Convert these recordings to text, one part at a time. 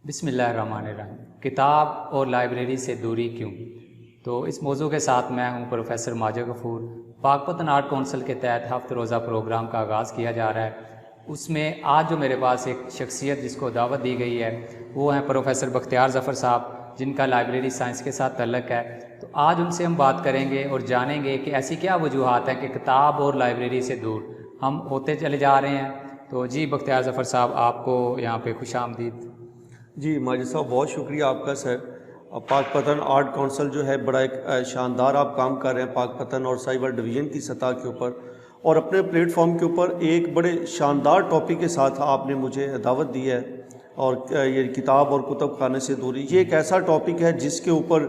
بسم اللہ الرحمن الرحیم، کتاب اور لائبریری سے دوری کیوں؟ تو اس موضوع کے ساتھ میں ہوں پروفیسر ماجد غفور۔ پاک پتن آرٹ کونسل کے تحت ہفت روزہ پروگرام کا آغاز کیا جا رہا ہے۔ اس میں آج جو میرے پاس ایک شخصیت جس کو دعوت دی گئی ہے وہ ہیں پروفیسر بختیار ظفر صاحب، جن کا لائبریری سائنس کے ساتھ تعلق ہے۔ تو آج ان سے ہم بات کریں گے اور جانیں گے کہ ایسی کیا وجوہات ہیں کہ کتاب اور لائبریری سے دور ہم ہوتے چلے جا رہے ہیں۔ تو جی بختیار ظفر صاحب، آپ کو یہاں پہ خوش آمدید۔ جی ماجد صاحب، بہت شکریہ آپ کا سر۔ پاک پتن آرٹ کونسل جو ہے بڑا ایک شاندار آپ کام کر رہے ہیں پاک پتن اور سائبر ڈویژن کی سطح کے اوپر، اور اپنے پلیٹ فارم کے اوپر ایک بڑے شاندار ٹاپک کے ساتھ آپ نے مجھے دعوت دی ہے، اور یہ کتاب اور کتب خانے سے دوری، یہ ایک ایسا ٹاپک ہے جس کے اوپر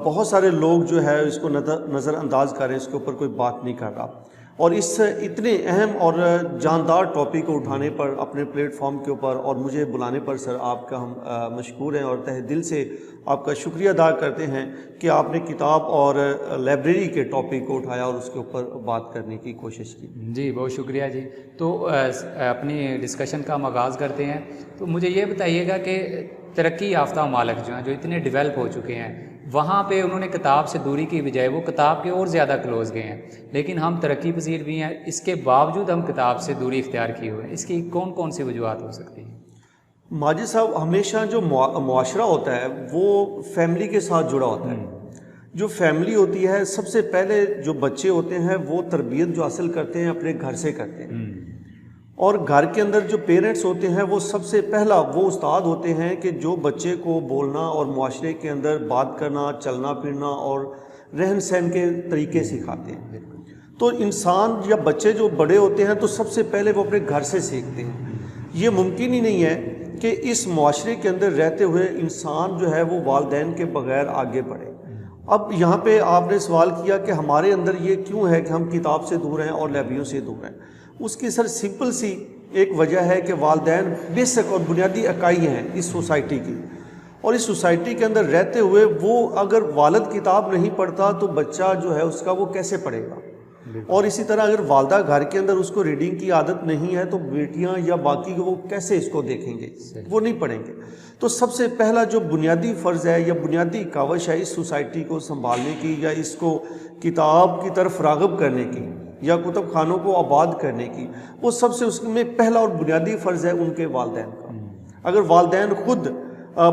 بہت سارے لوگ جو ہے اس کو نظر انداز کر رہے ہیں، اس کے اوپر کوئی بات نہیں کر رہا۔ اور اس اتنے اہم اور جاندار ٹاپک کو اٹھانے پر اپنے پلیٹ فارم کے اوپر اور مجھے بلانے پر سر آپ کا ہم مشکور ہیں، اور تہ دل سے آپ کا شکریہ ادا کرتے ہیں کہ آپ نے کتاب اور لائبریری کے ٹاپک کو اٹھایا اور اس کے اوپر بات کرنے کی کوشش کی۔ جی بہت شکریہ جی۔ تو اپنی ڈسکشن کا ہم آغاز کرتے ہیں۔ تو مجھے یہ بتائیے گا کہ ترقی یافتہ ممالک جو ہیں، جو اتنے ڈیولپ ہو چکے ہیں، وہاں پہ انہوں نے کتاب سے دوری کی بجائے وہ کتاب کے اور زیادہ کلوز گئے ہیں، لیکن ہم ترقی پذیر بھی ہیں، اس کے باوجود ہم کتاب سے دوری اختیار کیے ہوئے ہیں۔ اس کی کون کون سی وجوہات ہو سکتی ہیں؟ ماجد صاحب، ہمیشہ جو معاشرہ ہوتا ہے وہ فیملی کے ساتھ جڑا ہوتا ہے۔ جو فیملی ہوتی ہے، سب سے پہلے جو بچے ہوتے ہیں وہ تربیت جو حاصل کرتے ہیں اپنے گھر سے کرتے ہیں، اور گھر کے اندر جو پیرنٹس ہوتے ہیں وہ سب سے پہلا وہ استاد ہوتے ہیں کہ جو بچے کو بولنا اور معاشرے کے اندر بات کرنا، چلنا پھرنا اور رہن سہن کے طریقے سکھاتے ہیں۔ تو انسان یا بچے جو بڑے ہوتے ہیں تو سب سے پہلے وہ اپنے گھر سے سیکھتے ہیں۔ یہ ممکن ہی نہیں ہے کہ اس معاشرے کے اندر رہتے ہوئے انسان جو ہے وہ والدین کے بغیر آگے بڑھے۔ اب یہاں پہ آپ نے سوال کیا کہ ہمارے اندر یہ کیوں ہے کہ ہم کتاب سے دور ہیں اور لائبریریوں سے دور ہیں۔ اس کی سر سمپل سی ایک وجہ ہے کہ والدین بیسک اور بنیادی اکائی ہیں اس سوسائٹی کی، اور اس سوسائٹی کے اندر رہتے ہوئے وہ اگر والد کتاب نہیں پڑھتا تو بچہ جو ہے اس کا وہ کیسے پڑھے گا؟ اور اسی طرح اگر والدہ گھر کے اندر اس کو ریڈنگ کی عادت نہیں ہے تو بیٹیاں یا باقی وہ کیسے اس کو دیکھیں گے؟ وہ نہیں پڑھیں گے۔ تو سب سے پہلا جو بنیادی فرض ہے یا بنیادی کاوش ہے اس سوسائٹی کو سنبھالنے کی یا اس کو کتاب کی طرف راغب کرنے کی یا کتب خانوں کو آباد کرنے کی، وہ سب سے اس میں پہلا اور بنیادی فرض ہے ان کے والدین کا۔ اگر والدین خود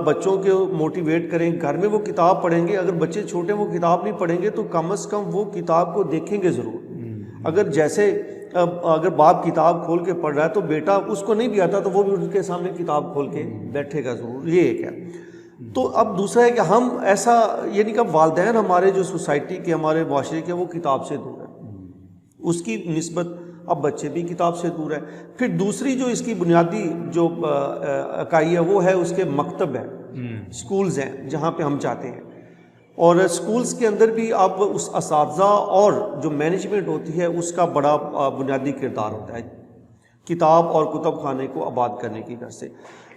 بچوں کو موٹیویٹ کریں، گھر میں وہ کتاب پڑھیں گے، اگر بچے چھوٹے وہ کتاب نہیں پڑھیں گے تو کم از کم وہ کتاب کو دیکھیں گے ضرور۔ اگر باپ کتاب کھول کے پڑھ رہا ہے تو بیٹا اس کو نہیں بھی آتا تو وہ بھی ان کے سامنے کتاب کھول کے بیٹھے گا ضرور۔ یہ ایک ہے۔ تو اب دوسرا ہے کہ ہم ایسا یعنی کہ والدین ہمارے جو سوسائٹی کے ہمارے معاشرے کے وہ کتاب سے دور ہیں، اس کی نسبت اب بچے بھی کتاب سے دور ہیں۔ پھر دوسری جو اس کی بنیادی جو اکائی ہے وہ ہے اس کے مکتب ہیں، سکولز ہیں جہاں پہ ہم جاتے ہیں، اور سکولز کے اندر بھی اب اس اساتذہ اور جو مینجمنٹ ہوتی ہے اس کا بڑا بنیادی کردار ہوتا ہے کتاب اور کتب خانے کو آباد کرنے کی غرض سے۔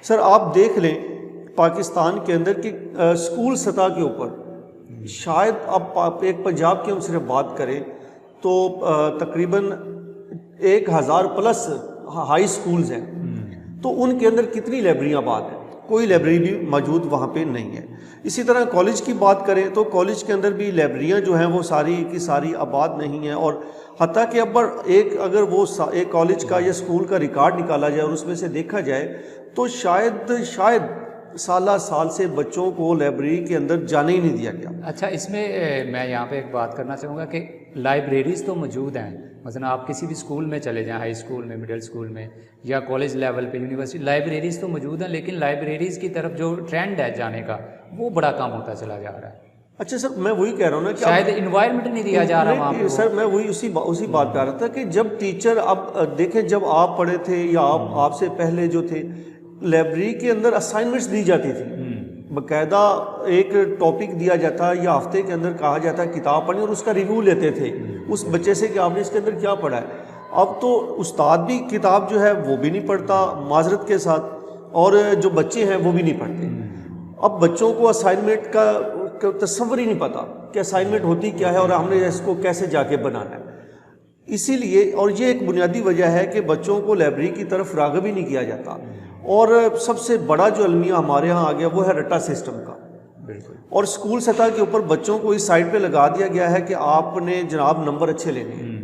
سر آپ دیکھ لیں پاکستان کے اندر کہ سکول سطح کے اوپر شاید اب ایک پنجاب کی ہم صرف بات کریں تو تقریباً 1000+ ہائی سکولز ہیں، تو ان کے اندر کتنی لائبریریاں آباد ہیں؟ کوئی لائبریری بھی موجود وہاں پہ نہیں ہے۔ اسی طرح کالج کی بات کریں تو کالج کے اندر بھی لائبریریاں جو ہیں وہ ساری کی ساری آباد نہیں ہیں، اور حتیٰ کہ اب اگر وہ ایک کالج کا یا اسکول کا ریکارڈ نکالا جائے اور اس میں سے دیکھا جائے تو شاید سالہ سال سے بچوں کو لائبریری کے اندر جانے ہی نہیں دیا گیا۔ اچھا، اس میں میں یہاں پہ ایک بات کرنا چاہوں گا کہ لائبریریز تو موجود ہیں، مثلا آپ کسی بھی اسکول میں چلے جائیں، ہائی اسکول میں، مڈل اسکول میں یا کالج لیول پہ، یونیورسٹی، لائبریریز تو موجود ہیں، لیکن لائبریریز کی طرف جو ٹرینڈ ہے جانے کا وہ بڑا کم ہوتا چلا جا رہا ہے۔ اچھا سر، میں وہی کہہ رہا ہوں نا کہ شاید انوائرمنٹ نہیں دیا جا رہا وہاں پہ۔ سر میں وہی اسی بات کر رہا تھا کہ جب ٹیچر، اب دیکھیں جب آپ پڑھے تھے یا آپ سے پہلے جو تھے، لائبریری کے اندر اسائنمنٹس دی جاتی تھی، باقاعدہ ایک ٹاپک دیا جاتا یا ہفتے کے اندر کہا جاتا کتاب پڑھیں، اور اس کا ریویو لیتے تھے اس بچے سے کہ آپ نے اس کے اندر کیا پڑھا ہے۔ اب تو استاد بھی کتاب جو ہے وہ بھی نہیں پڑھتا معذرت کے ساتھ، اور جو بچے ہیں وہ بھی نہیں پڑھتے۔ اب بچوں کو اسائنمنٹ کا تصور ہی نہیں پتا کہ اسائنمنٹ ہوتی کیا ہے اور ہم نے اس کو کیسے جا کے بنانا ہے۔ اسی لیے، اور یہ ایک بنیادی وجہ ہے کہ بچوں کو لائبریری کی طرف راغب ہی نہیں کیا جاتا، اور سب سے بڑا جو المیہ ہمارے ہاں آ گیا وہ ہے رٹا سسٹم کا. بالکل. اور اسکول سطح کے اوپر بچوں کو اس سائڈ پہ لگا دیا گیا ہے کہ آپ نے جناب نمبر اچھے لینے ہیں.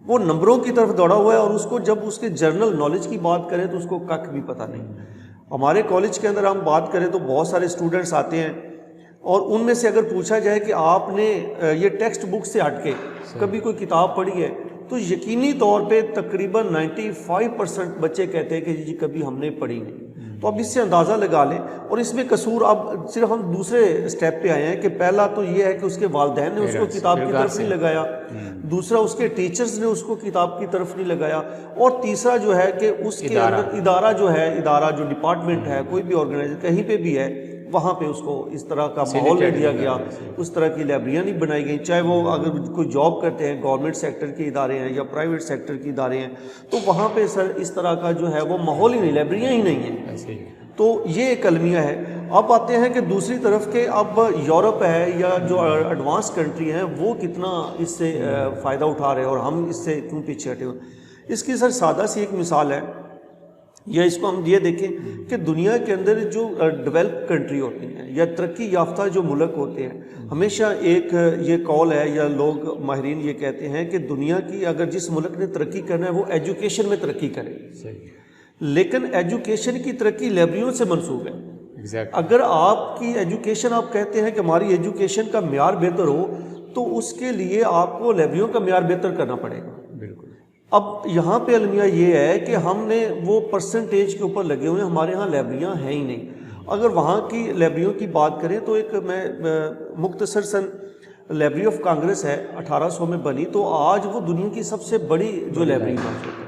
وہ نمبروں کی طرف دوڑا ہوا ہے اور اس کو جب اس کے جرنل نالج کی بات کریں تو اس کو کک بھی پتہ نہیں. ہمارے کالج کے اندر ہم بات کریں تو بہت سارے اسٹوڈنٹس آتے ہیں اور ان میں سے اگر پوچھا جائے کہ آپ نے یہ ٹیکسٹ بک سے ہٹ کے کبھی کوئی کتاب پڑھی ہے تو یقینی طور پہ تقریباً 95% بچے کہتے ہیں کہ جی کبھی ہم نے پڑھی نہیں. تو اب اس سے اندازہ لگا لیں. اور اس میں قصور اب صرف ہم دوسرے اسٹیپ پہ آئے ہیں کہ پہلا تو یہ ہے کہ اس کے والدین نے اس کو کتاب کی طرف نہیں لگایا, دوسرا اس کے ٹیچرز نے اس کو کتاب کی طرف نہیں لگایا, اور تیسرا جو ہے کہ اس کے اندر ادارہ جو ڈپارٹمنٹ ہے, کوئی بھی آرگنائزیشن کہیں پہ بھی ہے, وہاں پہ اس کو اس طرح کا ماحول نہیں دیا گیا, اس طرح کی لائبریریاں نہیں بنائی گئیں. چاہے وہ اگر کوئی جاب کرتے ہیں گورنمنٹ سیکٹر کے ادارے ہیں یا پرائیویٹ سیکٹر کے ادارے ہیں تو وہاں پہ سر اس طرح کا جو ہے وہ ماحول ہی نہیں, لائبریریاں ہی نہیں ہیں. تو یہ ایک المیہ ہے. اب آتے ہیں کہ دوسری طرف کہ اب یورپ ہے یا جو ایڈوانس کنٹری ہیں وہ کتنا اس سے فائدہ اٹھا رہے ہیں اور ہم اس سے کیوں پیچھے ہٹے ہوئے. اس کی سر سادہ سی ایک مثال ہے, یا اس کو ہم یہ دیکھیں کہ دنیا کے اندر جو ڈیولپ کنٹری ہوتی ہیں یا ترقی یافتہ جو ملک ہوتے ہیں, ہمیشہ ایک یہ قول ہے یا لوگ ماہرین یہ کہتے ہیں کہ دنیا کی اگر جس ملک نے ترقی کرنا ہے وہ ایجوکیشن میں ترقی کرے, لیکن ایجوکیشن کی ترقی لائبریریوں سے منسوب ہے. اگر آپ کی ایجوکیشن, آپ کہتے ہیں کہ ہماری ایجوکیشن کا معیار بہتر ہو تو اس کے لیے آپ کو لائبریریوں کا معیار بہتر کرنا پڑے گا. بالکل. اب یہاں پہ المیہ یہ ہے کہ ہم نے وہ پرسنٹیج کے اوپر لگے ہوئے ہیں, ہمارے ہاں لائبریریاں ہیں ہی نہیں. اگر وہاں کی لائبریریوں کی بات کریں تو ایک میں مختصر سن لائبریری آف کانگریس ہے 1800 میں بنی, تو آج وہ دنیا کی سب سے بڑی جو لائبریری موجود ہے,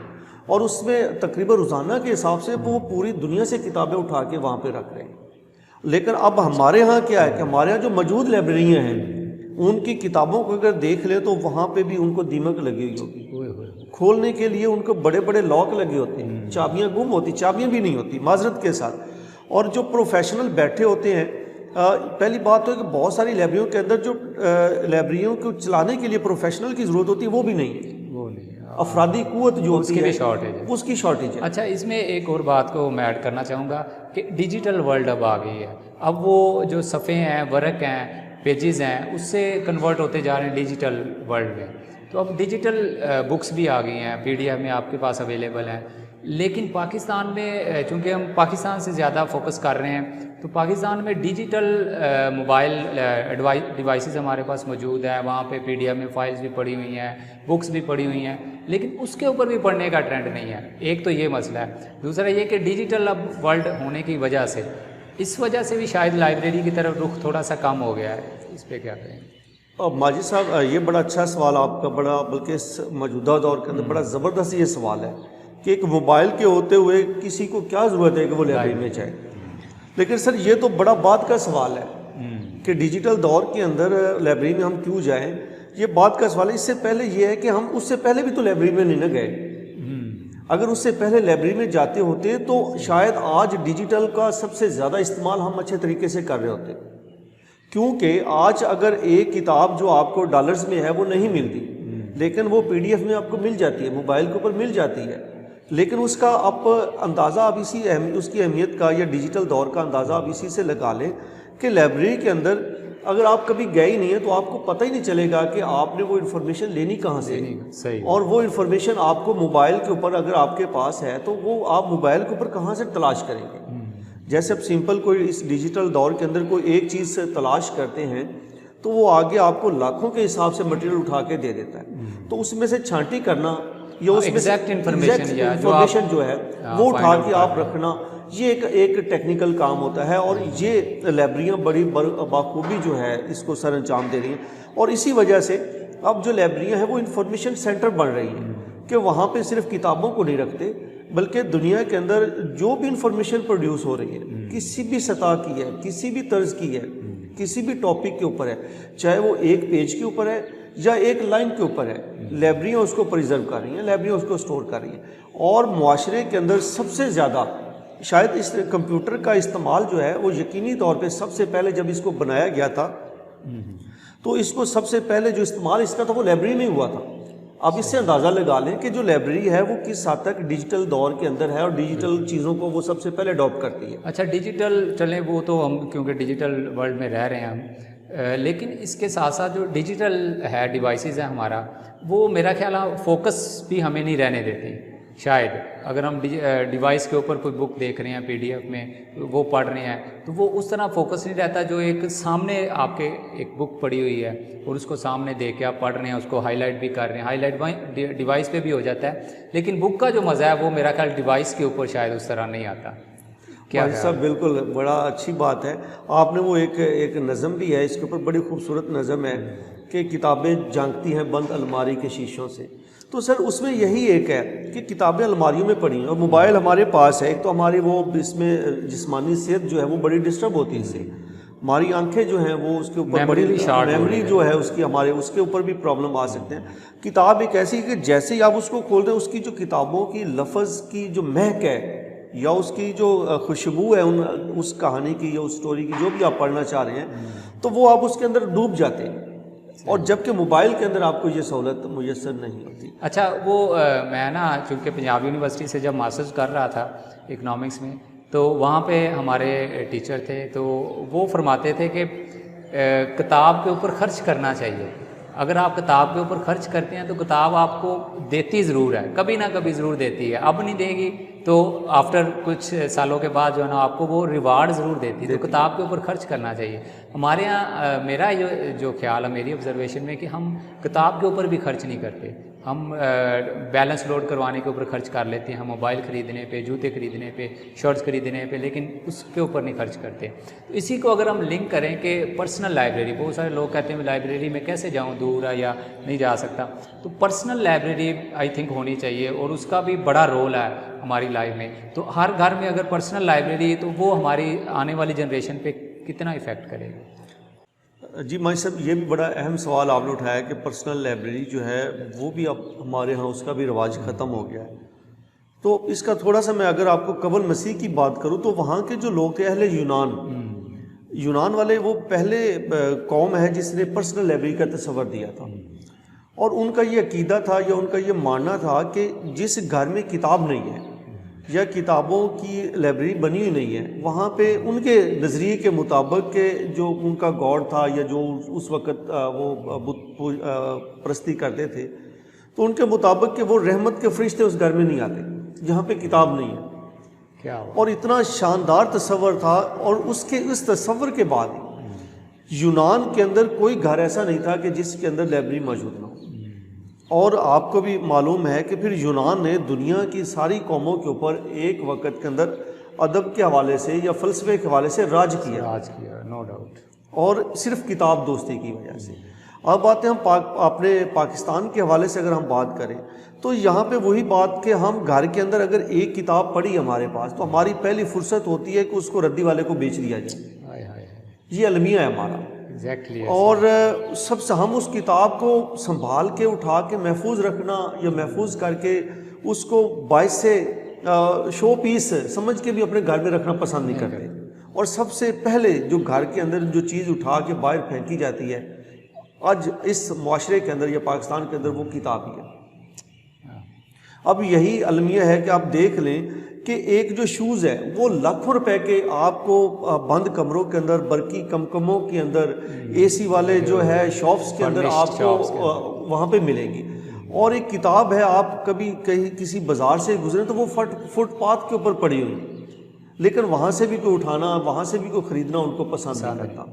اور اس میں تقریباً روزانہ کے حساب سے وہ پوری دنیا سے کتابیں اٹھا کے وہاں پہ رکھ رہے ہیں. لیکن اب ہمارے ہاں کیا ہے کہ ہمارے ہاں جو موجود لائبریریاں ہیں ان کی کتابوں کو اگر دیکھ لیں تو وہاں پہ بھی ان کو دیمک لگی ہوئی ہوگی, کھولنے کے لیے ان کو بڑے بڑے لاک لگے ہوتے ہیں, چابیاں گم ہوتی, چابیاں بھی نہیں ہوتی معذرت کے ساتھ. اور جو پروفیشنل بیٹھے ہوتے ہیں, پہلی بات تو ہے کہ بہت ساری لائبریریوں کے اندر جو لائبریریوں کو چلانے کے لیے پروفیشنل کی ضرورت ہوتی ہے وہ بھی نہیں ہے, افرادی قوت جو ہوتی ہے اس کی شارٹیج ہے. اچھا, اس میں ایک اور بات کو میں ایڈ کرنا چاہوں گا کہ ڈیجیٹل ورلڈ اب آ گئی ہے. اب وہ جو صفحے ہیں, ورق ہیں, پیجز ہیں, اس سے کنورٹ ہوتے جا رہے ہیں ڈیجیٹل ورلڈ میں. تو اب ڈیجیٹل بکس بھی آ گئی ہیں, PDF میں آپ کے پاس اویلیبل ہیں. لیکن پاکستان میں چونکہ ہم پاکستان سے زیادہ فوکس کر رہے ہیں تو پاکستان میں ڈیجیٹل موبائل ڈیوائسز ہمارے پاس موجود ہیں. وہاں پہ PDF میں فائلز بھی پڑی ہوئی ہیں, بکس بھی پڑی ہوئی ہیں, لیکن اس کے اوپر بھی پڑھنے کا ٹرینڈ نہیں ہے. ایک تو یہ مسئلہ ہے. دوسرا یہ کہ ڈیجیٹل اب ورلڈ ہونے کی وجہ سے, اس وجہ سے بھی شاید لائبریری کی طرف رخ تھوڑا سا کم ہو گیا ہے. اس پہ کیا کہیں؟ ماجد صاحب, یہ بڑا اچھا سوال آپ کا, بڑا بلکہ اس موجودہ دور کے اندر بڑا زبردست یہ سوال ہے کہ ایک موبائل کے ہوتے ہوئے کسی کو کیا ضرورت ہے کہ وہ لائبریری میں جائے. لیکن سر یہ تو بڑا بات کا سوال ہے کہ ڈیجیٹل دور کے اندر لائبریری میں ہم کیوں جائیں, یہ بات کا سوال ہے. اس سے پہلے یہ ہے کہ ہم اس سے پہلے بھی تو لائبریری میں نہیں نہ گئے. اگر اس سے پہلے لائبریری میں جاتے ہوتے تو شاید آج ڈیجیٹل کا سب سے زیادہ استعمال ہم اچھے طریقے سے کر رہے ہوتے, کیونکہ آج اگر ایک کتاب جو آپ کو ڈالرز میں ہے وہ نہیں ملتی, لیکن وہ PDF میں آپ کو مل جاتی ہے, موبائل کے اوپر مل جاتی ہے. لیکن اس کا آپ اندازہ آپ اس کی اہمیت کا یا ڈیجیٹل دور کا اندازہ آپ اسی سے لگا لیں کہ لائبریری کے اندر اگر آپ کبھی گئے ہی نہیں ہیں تو آپ کو پتہ ہی نہیں چلے گا کہ آپ نے وہ انفارمیشن لینی کہاں سے. اور وہ انفارمیشن آپ کو موبائل کے اوپر اگر آپ کے پاس ہے تو وہ آپ موبائل کے اوپر کہاں سے تلاش کریں گے. جیسے اب سمپل کوئی اس ڈیجیٹل دور کے اندر کوئی ایک چیز سے تلاش کرتے ہیں تو وہ آگے آپ کو لاکھوں کے حساب سے مٹیریل اٹھا کے دے دیتا ہے. تو اس میں سے چھانٹی کرنا یا اس میں انفارمیشن جو ہے وہ اٹھا کے آپ رکھنا, یہ ایک ٹیکنیکل کام ہوتا ہے. اور یہ لائبریریاں بڑی بخوبی جو ہے اس کو سر انجام دے رہی ہیں. اور اسی وجہ سے اب جو لائبریریاں ہیں وہ انفارمیشن سینٹر بن رہی ہیں کہ وہاں پہ صرف کتابوں کو نہیں رکھتے بلکہ دنیا کے اندر جو بھی انفارمیشن پروڈیوس ہو رہی ہے, کسی بھی سطح کی ہے, کسی بھی طرز کی ہے, کسی بھی ٹاپک کے اوپر ہے, چاہے وہ ایک پیج کے اوپر ہے یا ایک لائن کے اوپر ہے, لائبریریاں اس کو پریزرو کر رہی ہیں, لائبریریاں اس کو سٹور کر رہی ہیں. اور معاشرے کے اندر سب سے زیادہ شاید اس کمپیوٹر کا استعمال جو ہے وہ یقینی طور پہ سب سے پہلے جب اس کو بنایا گیا تھا تو اس کو سب سے پہلے جو استعمال اس کا تھا وہ لائبریری میں ہوا تھا. اب اس سے اندازہ لگا لیں کہ جو لائبریری ہے وہ کس حد تک ڈیجیٹل دور کے اندر ہے اور ڈیجیٹل چیزوں کو وہ سب سے پہلے اڈاپٹ کرتی ہے. اچھا ڈیجیٹل چلیں وہ تو ہم کیونکہ ڈیجیٹل ورلڈ میں رہ رہے ہیں ہم، لیکن اس کے ساتھ ساتھ جو ڈیجیٹل ہے ڈیوائسز ہیں ہمارا، وہ میرا خیال ہے فوکس بھی ہمیں نہیں رہنے دیتی. شاید اگر ہم ڈیوائس کے اوپر کوئی بک دیکھ رہے ہیں PDF میں وہ پڑھ رہے ہیں تو وہ اس طرح فوکس نہیں رہتا جو ایک سامنے آپ کے ایک بک پڑھی ہوئی ہے اور اس کو سامنے دیکھ کے آپ پڑھ رہے ہیں، اس کو ہائی لائٹ بھی کر رہے ہیں. ہائی لائٹ ڈیوائس پہ بھی ہو جاتا ہے، لیکن بک کا جو مزہ ہے وہ میرا خیال ڈیوائس کے اوپر شاید اس طرح نہیں آتا. کیا صاحب بالکل بڑا اچھی بات ہے. آپ نے وہ ایک نظم بھی ہے اس کے اوپر، بڑی خوبصورت نظم ہے کہ کتابیں جھانکتی ہیں بند الماری کے شیشوں سے. تو سر اس میں یہی ایک ہے کہ کتابیں الماریوں میں پڑھی ہیں اور موبائل ہمارے پاس ہے. ایک تو ہماری وہ اس میں جسمانی صحت جو ہے وہ بڑی ڈسٹرب ہوتی ہے اس سے. ہماری آنکھیں جو ہیں وہ اس کے اوپر بڑی میموری جو ہے اس کی ہمارے اس کے اوپر بھی پرابلم آ سکتے ہیں. کتاب ایک ایسی کہ جیسے ہی آپ اس کو کھولتے ہیں اس کی جو کتابوں کی لفظ کی جو مہک ہے یا اس کی جو خوشبو ہے اس کہانی کی یا اس سٹوری کی جو بھی آپ پڑھنا چاہ رہے ہیں تو وہ آپ اس کے اندر ڈوب جاتے ہیں، اور جبکہ موبائل کے اندر آپ کو یہ سہولت میسر نہیں ہوتی. اچھا وہ میں نا چونکہ پنجاب یونیورسٹی سے جب ماسٹرز کر رہا تھا اکنامکس میں، تو وہاں پہ ہمارے ٹیچر تھے تو وہ فرماتے تھے کہ کتاب کے اوپر خرچ کرنا چاہیے. اگر آپ کتاب کے اوپر خرچ کرتے ہیں تو کتاب آپ کو دیتی ضرور ہے، کبھی نہ کبھی ضرور دیتی ہے. اب نہیں دے گی تو آفٹر کچھ سالوں کے بعد جو ہے نا آپ کو وہ ریوارڈ ضرور دیتی ہے. تو کتاب کے اوپر خرچ کرنا چاہیے. ہمارے یہاں میرا جو خیال ہے میری آبزرویشن میں کہ ہم کتاب کے اوپر بھی خرچ نہیں کرتے. ہم بیلنس لوڈ کروانے کے اوپر خرچ کر لیتے ہیں، ہم موبائل خریدنے پہ، جوتے خریدنے پہ، شرٹس خریدنے پہ، لیکن اس کے اوپر نہیں خرچ کرتے. تو اسی کو اگر ہم لنک کریں کہ پرسنل لائبریری، بہت سارے لوگ کہتے ہیں لائبریری میں کیسے جاؤں، دور ہے یا نہیں جا سکتا، تو پرسنل لائبریری آئی تھنک ہونی چاہیے اور اس کا بھی بڑا رول ہے ہماری لائف میں. تو ہر گھر میں اگر پرسنل لائبریری تو وہ ہماری آنے والی جنریشن پہ کتنا افیکٹ کرے گا؟ جی ماجد صاحب یہ بھی بڑا اہم سوال آپ نے اٹھایا کہ پرسنل لائبریری جو ہے وہ بھی اب ہمارے ہاں اس کا بھی رواج ختم ہو گیا ہے. تو اس کا تھوڑا سا میں اگر آپ کو قبل مسیح کی بات کروں تو وہاں کے جو لوگ تھے اہل یونان والے، وہ پہلے قوم ہے جس نے پرسنل لائبریری کا تصور دیا تھا، اور ان کا یہ عقیدہ تھا یا ان کا یہ ماننا تھا کہ جس گھر میں کتاب نہیں ہے یا کتابوں کی لائبریری بنی ہوئی نہیں ہے، وہاں پہ ان کے نظریے کے مطابق کہ جو ان کا گاڈ تھا یا جو اس وقت وہ بت پرستی کرتے تھے، تو ان کے مطابق کہ وہ رحمت کے فرشتے اس گھر میں نہیں آتے جہاں پہ کتاب نہیں ہے. کیا اور اتنا شاندار تصور تھا، اور اس تصور کے بعد یونان کے اندر کوئی گھر ایسا نہیں تھا کہ جس کے اندر لائبریری موجود نہ ہو. اور آپ کو بھی معلوم ہے کہ پھر یونان نے دنیا کی ساری قوموں کے اوپر ایک وقت کے اندر ادب کے حوالے سے یا فلسفے کے حوالے سے راج کیا نو ڈاؤٹ، اور صرف کتاب دوستی کی وجہ سے. اب باتیں ہم اپنے پاکستان کے حوالے سے اگر ہم بات کریں تو یہاں پہ وہی بات کہ ہم گھر کے اندر اگر ایک کتاب پڑھی ہمارے پاس تو ہماری پہلی فرصت ہوتی ہے کہ اس کو ردی والے کو بیچ دیا جائے. یہ المیہ ہے ہمارا. اور سب سے ہم اس کتاب کو سنبھال کے اٹھا کے محفوظ رکھنا یا محفوظ کر کے اس کو باعث سے شو پیس سمجھ کے بھی اپنے گھر میں رکھنا پسند نہیں کرتے. اور سب سے پہلے جو گھر کے اندر جو چیز اٹھا کے باہر پھینکی جاتی ہے آج اس معاشرے کے اندر یا پاکستان کے اندر وہ کتاب ہی ہے. اب یہی المیہ ہے کہ آپ دیکھ لیں کہ ایک جو شوز ہے وہ لاکھوں روپے کے آپ کو بند کمروں کے اندر، برقی کمکموں کے اندر، اے سی والے جو ہے شاپس کے اندر آپ کو وہاں پہ ملیں گی. اور ایک کتاب ہے آپ کبھی کہیں کسی بازار سے گزریں تو وہ فٹ پاتھ کے اوپر پڑی ہوئی، لیکن وہاں سے بھی کوئی اٹھانا، وہاں سے بھی کوئی خریدنا ان کو پسند نہیں کرتا.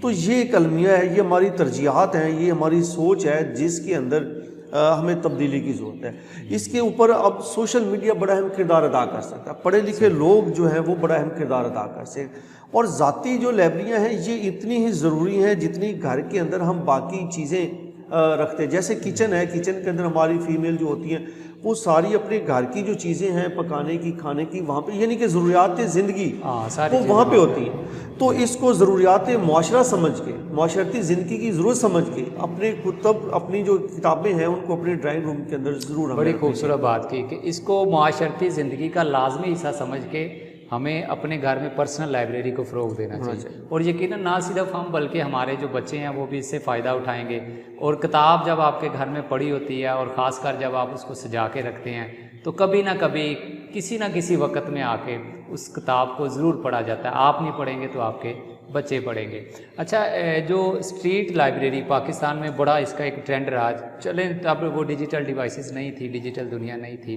تو یہ ایک المیہ ہے، یہ ہماری ترجیحات ہیں، یہ ہماری سوچ ہے جس کے اندر ہمیں تبدیلی کی ضرورت ہے. اس کے اوپر اب سوشل میڈیا بڑا اہم کردار ادا کر سکتا ہے، پڑھے لکھے لوگ جو ہیں وہ بڑا اہم کردار ادا کر سکتے ہیں. اور ذاتی جو لائبریریاں ہیں یہ اتنی ہی ضروری ہیں جتنی گھر کے اندر ہم باقی چیزیں رکھتے ہیں. جیسے کچن ہے، کچن کے اندر ہماری فیمیل جو ہوتی ہیں وہ ساری اپنے گھر کی جو چیزیں ہیں پکانے کی، کھانے کی، وہاں پہ یعنی کہ ضروریات زندگی وہ وہاں پہ ہوتی ہیں. تو اس کو ضروریات معاشرہ سمجھ کے، معاشرتی زندگی کی ضرورت سمجھ کے اپنے کتب، اپنی جو کتابیں ہیں ان کو اپنے ڈرائنگ روم کے اندر ضرور. بڑی خوبصورت بات کی کہ اس کو معاشرتی زندگی کا لازمی حصہ سمجھ کے ہمیں اپنے گھر میں پرسنل لائبریری کو فروغ دینا چاہیے، اور یقیناً نہ صرف ہم بلکہ ہمارے جو بچے ہیں وہ بھی اس سے فائدہ اٹھائیں گے. اور کتاب جب آپ کے گھر میں پڑی ہوتی ہے، اور خاص کر جب آپ اس کو سجا کے رکھتے ہیں، تو کبھی نہ کبھی کسی نہ کسی وقت میں آ کے اس کتاب کو ضرور پڑھا جاتا ہے. آپ نہیں پڑھیں گے تو آپ کے بچے پڑھیں گے. اچھا، جو اسٹریٹ لائبریری پاکستان میں بڑا اس کا ایک ٹرینڈ رہا. چلیں اب وہ ڈیجیٹل ڈیوائسز نہیں تھی، ڈیجیٹل دنیا نہیں تھی،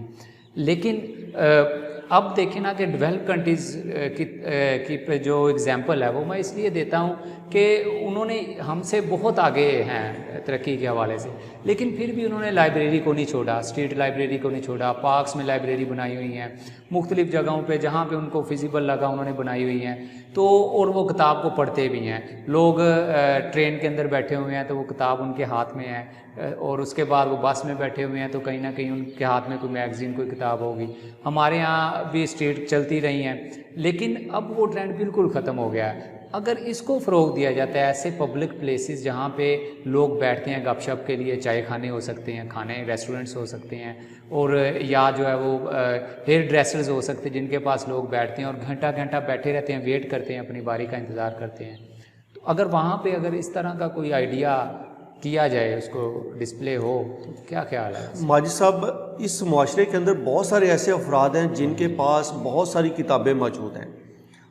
لیکن اب دیکھیں نا کہ ڈیولپ کنٹریز کی جو اگزامپل ہے وہ میں اس لیے دیتا ہوں کہ انہوں نے ہم سے بہت آگے ہیں ترقی کے حوالے سے، لیکن پھر بھی انہوں نے لائبریری کو نہیں چھوڑا، اسٹریٹ لائبریری کو نہیں چھوڑا. پارکس میں لائبریری بنائی ہوئی ہیں، مختلف جگہوں پہ جہاں پہ ان کو فیزیبل لگا انہوں نے بنائی ہوئی ہیں. تو اور وہ کتاب کو پڑھتے بھی ہیں. لوگ ٹرین کے اندر بیٹھے ہوئے ہیں تو وہ کتاب ان کے ہاتھ میں ہے، اور اس کے بعد وہ بس میں بیٹھے ہوئے ہیں تو کہیں نہ کہیں ان کے ہاتھ میں کوئی میگزین کوئی کتاب ہوگی. ہمارے یہاں بھی اسٹریٹ چلتی رہی ہیں، لیکن اب وہ ٹرینڈ بالکل ختم ہو گیا ہے. اگر اس کو فروغ دیا جاتا ہے، ایسے پبلک پلیسز جہاں پہ لوگ بیٹھتے ہیں گپ شپ کے لیے، چائے کھانے ہو سکتے ہیں، کھانے ریسٹورنٹس ہو سکتے ہیں، اور یا جو ہے وہ ہیئر ڈریسرز ہو سکتے ہیں جن کے پاس لوگ بیٹھتے ہیں اور گھنٹہ گھنٹہ بیٹھے رہتے ہیں، ویٹ کرتے ہیں، اپنی باری کا انتظار کرتے ہیں. تو اگر وہاں پہ اگر اس طرح کا کوئی آئیڈیا کیا جائے، اس کو ڈسپلے ہو، تو کیا خیال ہے؟ ماجد صاحب، اس معاشرے کے اندر بہت سارے ایسے افراد ہیں جن کے پاس بہت ساری کتابیں موجود ہیں،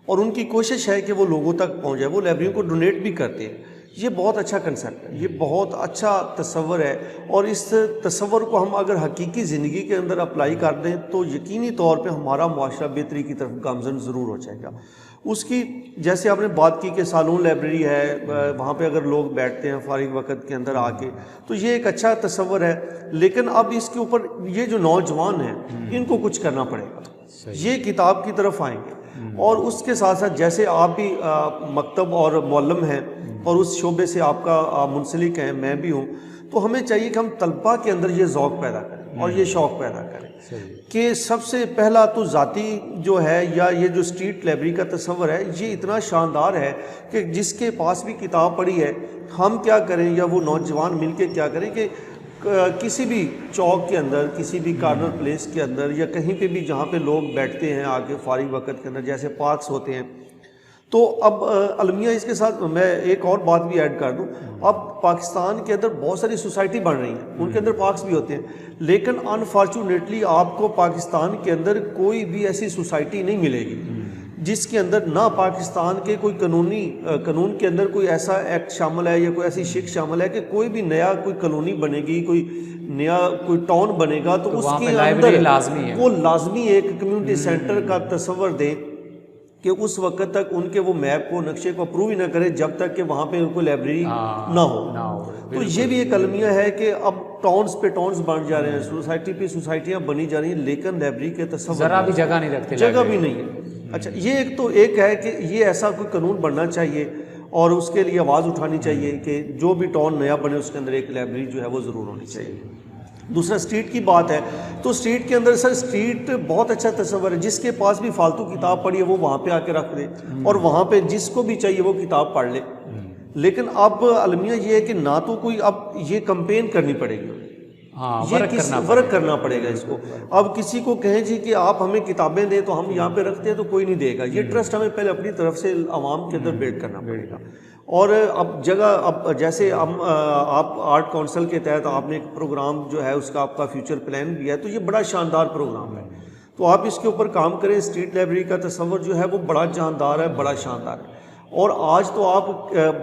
اور ان کی کوشش ہے کہ وہ لوگوں تک پہنچ جائے. وہ لائبریریوں کو ڈونیٹ بھی کرتے ہیں. یہ بہت اچھا کنسیپٹ ہے، یہ بہت اچھا تصور ہے، اور اس تصور کو ہم اگر حقیقی زندگی کے اندر اپلائی کر دیں تو یقینی طور پہ ہمارا معاشرہ بہتری کی طرف گامزن ضرور ہو جائے گا. اس کی جیسے آپ نے بات کی کہ سالون لائبریری ہے، وہاں پہ اگر لوگ بیٹھتے ہیں فارغ وقت کے اندر آ کے، تو یہ ایک اچھا تصور ہے. لیکن اب اس کے اوپر یہ جو نوجوان ہیں ان کو کچھ کرنا پڑے گا، یہ کتاب کی طرف آئیں گے. اور اس کے ساتھ ساتھ جیسے آپ بھی مکتب اور معلم ہیں اور اس شعبے سے آپ کا منسلک ہیں، میں بھی ہوں، تو ہمیں چاہیے کہ ہم طلباء کے اندر یہ ذوق پیدا کریں اور یہ شوق پیدا کریں کہ سب سے پہلا تو ذاتی جو ہے، یا یہ جو اسٹریٹ لائبریری کا تصور ہے یہ اتنا شاندار ہے کہ جس کے پاس بھی کتاب پڑھی ہے، ہم کیا کریں یا وہ نوجوان مل کے کیا کریں کہ کسی بھی چوک کے اندر، کسی بھی کارنر پلیس کے اندر، یا کہیں پہ بھی جہاں پہ لوگ بیٹھتے ہیں آگے فارغ وقت کے اندر، جیسے پارکس ہوتے ہیں. تو اب المیہ اس کے ساتھ میں ایک اور بات بھی ایڈ کر دوں. اب پاکستان کے اندر بہت ساری سوسائٹی بن رہی ہیں، ان کے اندر پارکس بھی ہوتے ہیں، لیکن انفارچونیٹلی آپ کو پاکستان کے اندر کوئی بھی ایسی سوسائٹی نہیں ملے گی جس کے اندر نہ پاکستان کے کوئی قانون کے اندر کوئی ایسا ایکٹ شامل ہے یا کوئی ایسی شک شامل ہے کہ کوئی بھی نیا کوئی کالونی بنے گی، کوئی نیا کوئی ٹاؤن بنے گا تو اس کے اندر وہ لازمی ایک کمیونٹی سینٹر کا تصور دیں کہ اس وقت تک ان کے وہ میپ کو، نقشے کو اپروو ہی نہ کرے جب تک کہ وہاں پہ ان کو لائبریری نہ ہو. تو یہ بھی ایک المیہ ہے کہ اب ٹاؤنز پہ ٹاؤنز بن جا رہے ہیں، سوسائٹی پہ سوسائٹیاں بنی جا رہی ہیں، لیکن لائبریری کے تصور ذرا بھی جگہ نہیں رکھتے، جگہ بھی نہیں ہے. اچھا، یہ ایک ہے کہ یہ ایسا کوئی قانون بننا چاہیے اور اس کے لیے آواز اٹھانی چاہیے کہ جو بھی ٹاؤن نیا بنے اس کے اندر ایک لائبریری جو ہے وہ ضرور ہونی چاہیے. دوسرا اسٹریٹ کی بات ہے، تو اسٹریٹ کے اندر سر اسٹریٹ بہت اچھا تصور ہے. جس کے پاس بھی فالتو کتاب پڑھی ہے وہ وہاں پہ آ کے رکھ دے اور وہاں پہ جس کو بھی چاہیے وہ کتاب پڑھ لے. لیکن اب المیہ یہ ہے کہ نہ تو کوئی اب یہ کمپین کرنی پڑے گی، ورک کرنا پڑے گا اس کو. اب کسی کو کہیں جی کہ آپ ہمیں کتابیں دیں تو ہم یہاں پہ رکھتے ہیں تو کوئی نہیں دے گا. یہ ٹرسٹ ہمیں پہلے اپنی طرف سے عوام کے اندر بلڈ کرنا پڑے گا. اور اب جگہ، اب جیسے ہم آپ آرٹ کونسل کے تحت آپ نے ایک پروگرام جو ہے اس کا آپ کا فیوچر پلان بھی ہے، تو یہ بڑا شاندار پروگرام ہے، تو آپ اس کے اوپر کام کریں. اسٹریٹ لائبریری کا تصور جو ہے وہ بڑا جاندار ہے، بڑا شاندار ہے. اور آج تو آپ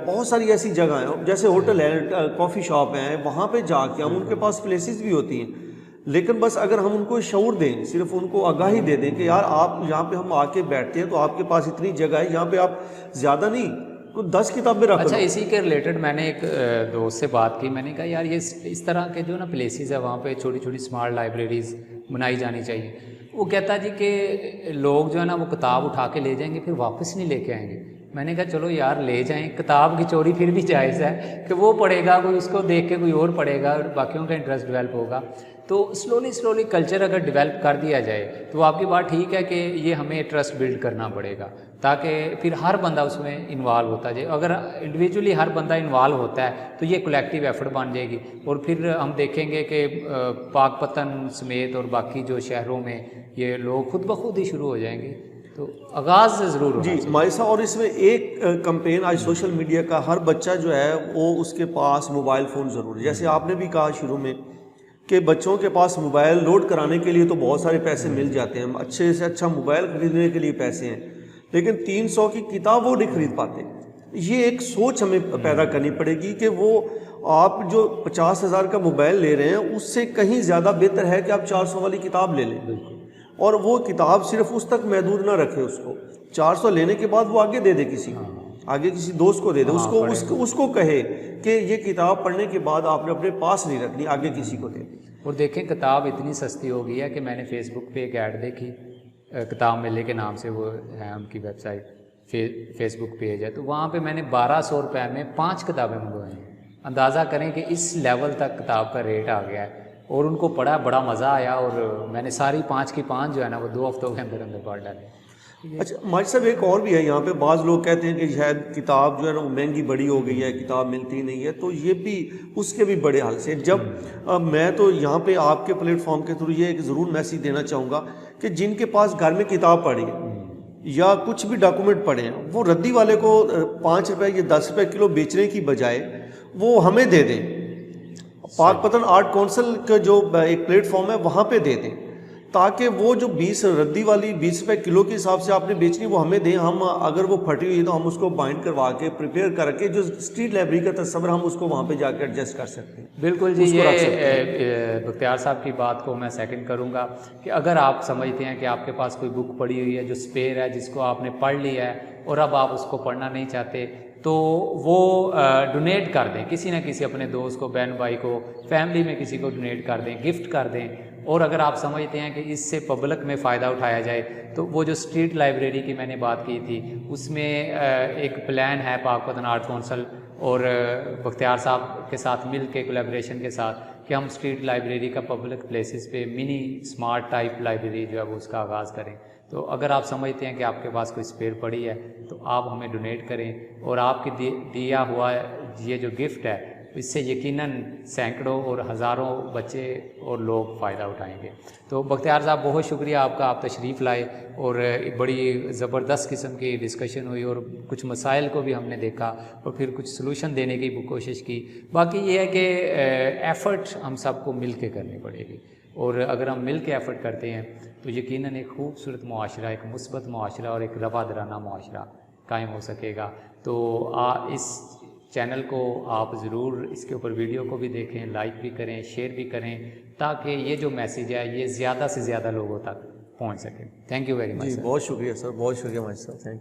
بہت ساری ایسی جگہ ہیں جیسے ہوٹل ہیں، کافی شاپ ہیں، وہاں پہ جا کے ہم ان کے پاس پلیسز بھی ہوتی ہیں، لیکن بس اگر ہم ان کو شعور دیں، صرف ان کو آگاہی دے دیں کہ یار آپ یہاں پہ ہم آ کے بیٹھتے ہیں تو آپ کے پاس اتنی جگہ ہے، یہاں پہ آپ زیادہ نہیں 10 کتابیں رکھ. اچھا، اسی کے ریلیٹڈ میں نے ایک دوست سے بات کی، میں نے کہا یار یہ اس طرح کے جو نا پلیسز ہے وہاں پہ چھوٹی چھوٹی اسمارٹ لائبریریز بنائی جانی چاہیے. وہ کہتا جی کہ لوگ جو ہے نا وہ کتاب اٹھا کے لے جائیں گے، پھر واپس نہیں لے کے آئیں گے. میں نے کہا چلو یار لے جائیں، کتاب کی چوری پھر بھی جائز ہے کہ وہ پڑھے گا، کوئی اس کو دیکھ کے کوئی اور پڑھے گا، باقیوں کا انٹرسٹ ڈیولپ ہوگا. تو سلولی کلچر اگر ڈیولپ کر دیا جائے تو آپ کی بات ٹھیک ہے کہ یہ ہمیں ٹرسٹ بلڈ کرنا پڑے گا تاکہ پھر ہر بندہ اس میں انوالو ہوتا جائے. اگر انڈیویجولی ہر بندہ انوالو ہوتا ہے تو یہ کولیکٹیو ایفرٹ بن جائے گی، اور پھر ہم دیکھیں گے کہ پاک پتن سمیت اور باقی جو شہروں میں یہ لوگ خود بخود ہی شروع ہو جائیں گے. تو آغاز سے ضرور ہونا جی ماجد صاحب، اور اس میں ایک کمپین آج سوشل میڈیا کا، ہر بچہ جو ہے وہ اس کے پاس موبائل فون ضرور ہے. جیسے آپ نے بھی کہا شروع میں کہ بچوں کے پاس موبائل لوڈ کرانے کے لیے تو بہت سارے پیسے مل جاتے ہیں، اچھے سے اچھا موبائل خریدنے کے لیے پیسے ہیں، لیکن 300 کی کتاب وہ نہیں خرید پاتے. یہ ایک سوچ ہمیں پیدا کرنی پڑے گی کہ وہ آپ جو 50,000 کا موبائل لے رہے ہیں اس سے کہیں زیادہ بہتر ہے کہ آپ 400 والی کتاب لے لیں، اور وہ کتاب صرف اس تک محدود نہ رکھے. اس کو 400 لینے کے بعد وہ آگے دے دے کسی کو، آگے کسی دوست کو دے دے، اس کو کہے کہ یہ کتاب پڑھنے کے بعد آپ نے اپنے پاس نہیں رکھنی، آگے کسی کو دے دے. اور دیکھیں کتاب اتنی سستی ہو گئی ہے کہ میں نے فیس بک پہ ایک ایڈ دیکھی، کتاب میلے کے نام سے وہ ہے ان کی ویب سائٹ، فیس بک پیج ہے، تو وہاں پہ میں نے 1200 روپے میں 5 کتابیں منگوائی ہیں. اندازہ کریں کہ اس لیول تک کتاب کا ریٹ آ گیا ہے، اور ان کو پڑھا بڑا مزہ آیا، اور میں نے ساری 5 کی 5 جو ہے نا وہ 2 ہفتوں کے اندر اندر پڑھ ڈالے. اچھا ماجد صاحب، ایک اور بھی ہے یہاں پہ، بعض لوگ کہتے ہیں کہ شاید کتاب جو ہے نا وہ مہنگی بڑی ہو گئی ہے، کتاب ملتی نہیں ہے، تو یہ بھی اس کے بھی بڑے حل سے. جب میں تو یہاں پہ آپ کے پلیٹ فارم کے تھرو یہ ایک ضرور میسیج دینا چاہوں گا کہ جن کے پاس گھر میں کتاب پڑھی ہے یا کچھ بھی ڈاکومنٹ پڑھے ہیں، وہ ردی والے کو 5 روپے یا 10 روپے کلو بیچنے کی بجائے وہ ہمیں دے دیں. پاک پتن آرٹ کونسل کا جو ایک پلیٹ فارم ہے وہاں پہ دے دیں، تاکہ وہ جو 20 ردی والی 20 روپے کلو کے حساب سے آپ نے بیچنی وہ ہمیں دیں. ہم اگر وہ پھٹی ہوئی ہے تو ہم اس کو بائنڈ کروا کے پریپیئر کر کے جو اسٹریٹ لائبریری کا تصور ہم اس کو وہاں پہ جا کے ایڈجسٹ کر سکتے ہیں. بالکل جی، یہ بختیار صاحب کی بات کو میں سیکنڈ کروں گا کہ اگر آپ سمجھتے ہیں کہ آپ کے پاس کوئی بک پڑھی ہوئی ہے جو اسپیئر ہے، جس کو آپ نے پڑھ لیا ہے اور اب آپ اس کو پڑھنا نہیں چاہتے، تو وہ ڈونیٹ کر دیں کسی نہ کسی اپنے دوست کو، بہن بھائی کو، فیملی میں کسی کو ڈونیٹ کر دیں، گفٹ کر دیں. اور اگر آپ سمجھتے ہیں کہ اس سے پبلک میں فائدہ اٹھایا جائے تو وہ جو اسٹریٹ لائبریری کی میں نے بات کی تھی، اس میں ایک پلان ہے پاک پتن آرٹ کونسل اور بختیار صاحب کے ساتھ مل کے کولیبریشن کے ساتھ کہ ہم اسٹریٹ لائبریری کا پبلک پلیسز پہ منی اسمارٹ ٹائپ لائبریری جو ہے وہ اس کا آغاز کریں. تو اگر آپ سمجھتے ہیں کہ آپ کے پاس کوئی اسپیئر پڑی ہے تو آپ ہمیں ڈونیٹ کریں، اور آپ کی دیا ہوا یہ جو گفٹ ہے اس سے یقیناً سینکڑوں اور ہزاروں بچے اور لوگ فائدہ اٹھائیں گے. تو بختیار صاحب بہت شکریہ آپ کا، آپ تشریف لائے اور بڑی زبردست قسم کی ڈسکشن ہوئی، اور کچھ مسائل کو بھی ہم نے دیکھا اور پھر کچھ سلوشن دینے کی کوشش کی. باقی یہ ہے کہ ایفرٹ ہم سب کو مل کے کرنی پڑے گی، اور اگر ہم مل کے ایفرٹ کرتے ہیں تو یقیناً ایک خوبصورت معاشرہ، ایک مثبت معاشرہ اور ایک روادارانہ معاشرہ قائم ہو سکے گا. تو اس چینل کو آپ ضرور اس کے اوپر ویڈیو کو بھی دیکھیں، لائک بھی کریں، شیئر بھی کریں، تاکہ یہ جو میسیج ہے یہ زیادہ سے زیادہ لوگوں تک پہنچ سکے. Thank you very much. جی بہت شکریہ سر، بہت شکریہ ماجد صاحب، تھینک یو.